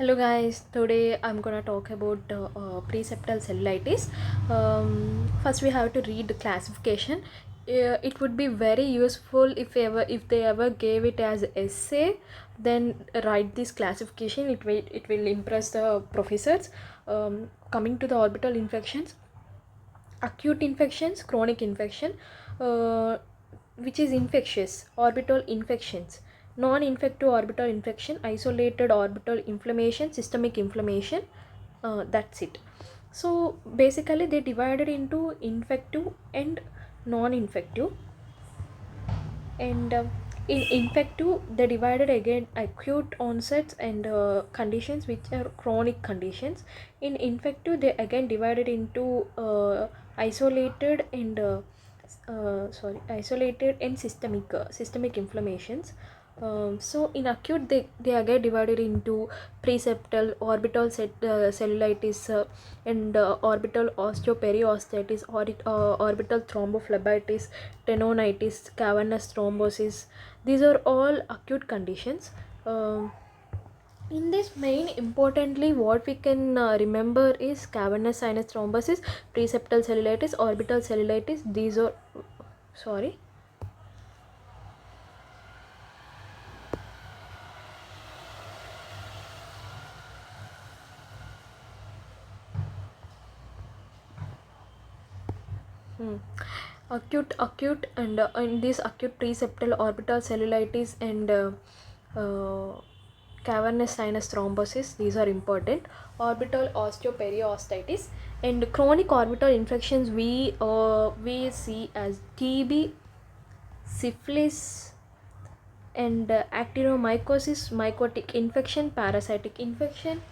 Hello guys, today I'm gonna talk about preseptal cellulitis. First, we have to read the classification. It would be very useful if they ever gave it as essay, then write this classification. It will impress the professors. Coming to the orbital infections, acute infections, chronic infection, uh, which is infectious, orbital infections, non-infective orbital infection, isolated orbital inflammation, systemic inflammation. That's it. So basically they divided into infective and non-infective, and in infective they divided again acute onsets and conditions which are chronic conditions. In infective they again divided into isolated and systemic inflammations. So in acute they again divided into preseptal, cellulitis, and orbital osteoperiostitis, orbital thrombophlebitis, tendonitis, cavernous thrombosis. These are all acute conditions. Um in this main importantly what we can remember is cavernous sinus thrombosis, preseptal cellulitis, orbital cellulitis. These are sorry Hmm. Acute, and in this acute preseptal orbital cellulitis and uh, cavernous sinus thrombosis, these are important. Orbital osteoperiostitis and chronic orbital infections we see as TB, syphilis, and actinomycosis, mycotic infection, parasitic infection.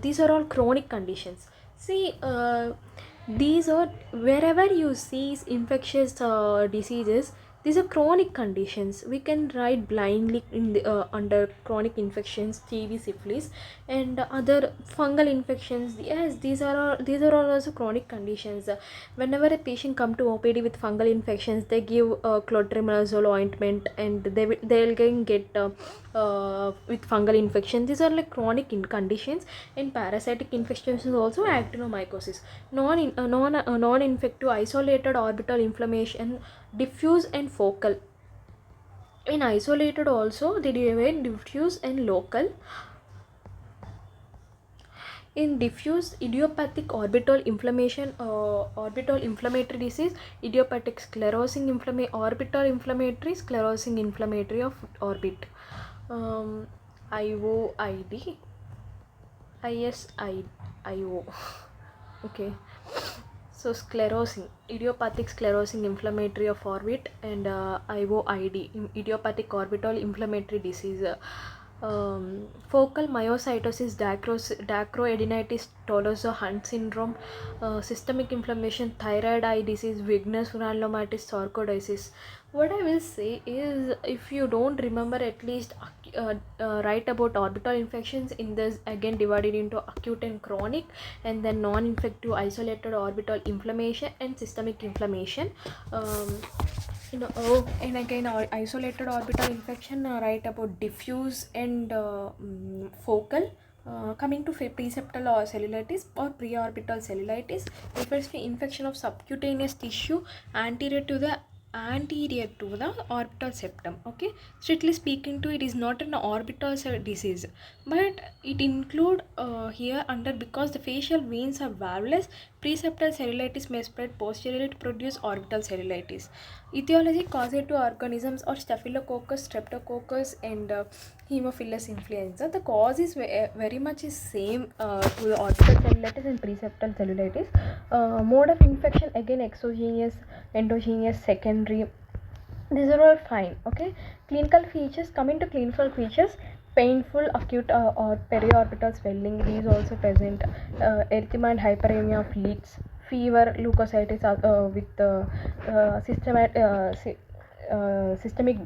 These are all chronic conditions. See, these are wherever you see infectious diseases, these are chronic conditions. We can write blindly in the, under chronic infections, TB, syphilis, and other fungal infections. Yes, these are all also chronic conditions. Whenever a patient come to OPD with fungal infections, they give clotrimazole ointment, and they'll get with fungal infection. These are like chronic conditions. In parasitic infections is also actinomycosis. Non-infective isolated orbital inflammation, diffuse and focal. In isolated also they divide diffuse and local. In diffuse idiopathic orbital inflammatory disease, idiopathic orbital inflammatory, sclerosing inflammatory of orbit. IOID, ISIO. Okay. So sclerosing, idiopathic sclerosing inflammatory of orbit, and IOID, idiopathic orbital inflammatory disease. Focal myositis, dacroadenitis, Tolosa Hunt syndrome, systemic inflammation, thyroid eye disease, Wegener's granulomatous sarcoidosis. What I will say is, if you don't remember, at least write about orbital infections. In this again divided into acute and chronic, and then non-infective isolated orbital inflammation and systemic inflammation. And again isolated orbital infection, write about diffuse and focal. Coming to preseptal or cellulitis or preorbital cellulitis, refers to infection of subcutaneous tissue anterior to the orbital septum. Okay, strictly speaking to, it is not an orbital disease, but it include here under, because the facial veins are valveless, preseptal cellulitis may spread posteriorly to produce orbital cellulitis. Etiology: caused to organisms or staphylococcus, streptococcus, and Haemophilus influenza. The cause is very much is same to the orbital cellulitis and preseptal cellulitis. Mode of infection again exogenous, endogenous, secondary. These are all fine. Okay. Clinical features. Coming to clinical features, painful acute or periorbital swelling. These also present. Erythema and hyperemia of leads. Fever, leukocytes with systemic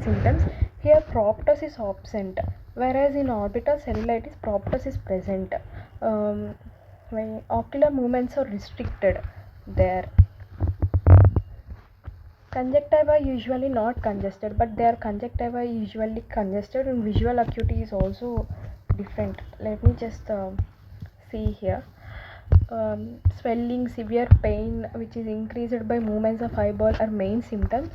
symptoms. Here proptosis is absent, whereas in orbital cellulitis proptosis is present. When ocular movements are restricted there. Conjunctiva usually not congested, but their conjunctiva usually congested, and visual acuity is also different. Let me just see here. Swelling, severe pain which is increased by movements of eyeball are main symptoms.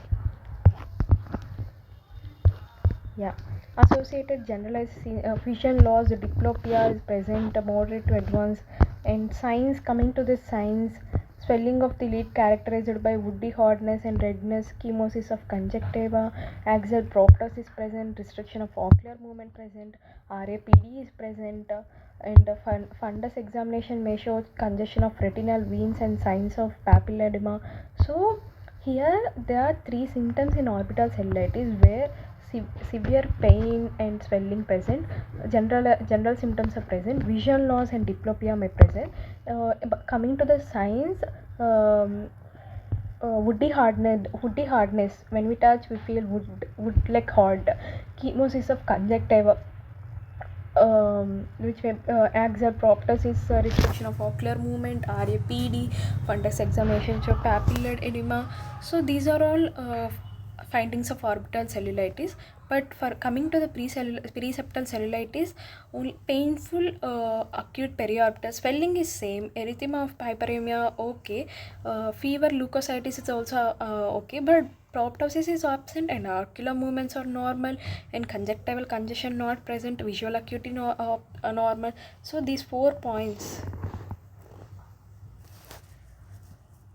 Yeah. Associated generalized vision loss, diplopia is present, moderate to advanced, and signs, coming to the signs: swelling of the lid characterized by woody hardness and redness, chemosis of conjunctiva, axial proptosis present, restriction of ocular movement present, RAPD is present, and fundus examination may show congestion of retinal veins and signs of papilledema. So here there are three symptoms in orbital cellulitis where severe pain and swelling present, general symptoms are present, vision loss and diplopia may present. Coming to the signs, woody hardness, when we touch we feel wood like hard, chemosis of conjunctiva, which may axial proptosis, restriction of ocular movement, RAPD, fundus examination show papillary edema. So these are all findings of orbital cellulitis. But for coming to the preseptal cellulitis, only painful acute periorbital swelling is same, erythema of hyperemia okay, fever leukocytis is also okay, but proptosis is absent and ocular movements are normal and conjunctival congestion not present, visual acuity normal. So these 4 points: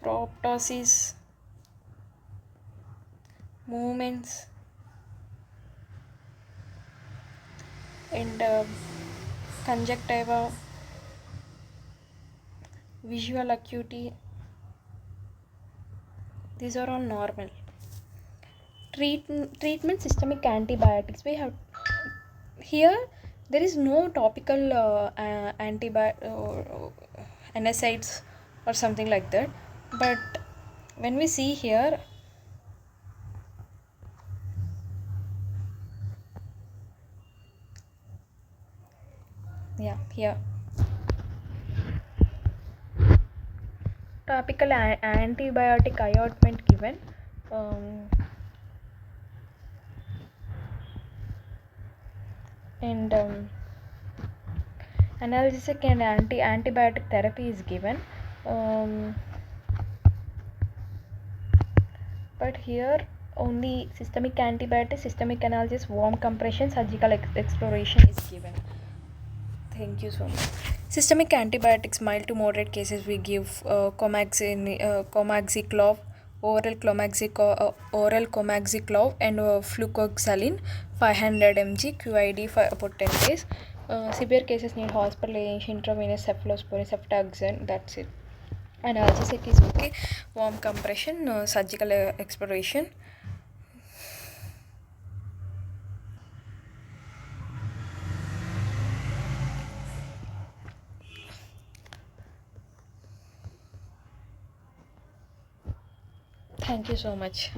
proptosis, movements, and conjunctiva, visual acuity, these are all normal. Treatment: systemic antibiotics. We have here, there is no topical NSAIDs or something like that, but when we see here, yeah, here topical antibiotic ointment given, and analgesic and antibiotic therapy is given, but here only systemic antibiotics, systemic analgesics, warm compression, surgical exploration is given. Thank you so much. Systemic antibiotics, mild to moderate cases, we give comaxiclov, oral comaxiclov, and flucoxalin 500 mg QID for about 10 days. Severe cases need hospitalization, intravenous cephalosporin, ceftaxant, that's it. Analgesic is okay, warm compression, surgical exploration. Thank you so much.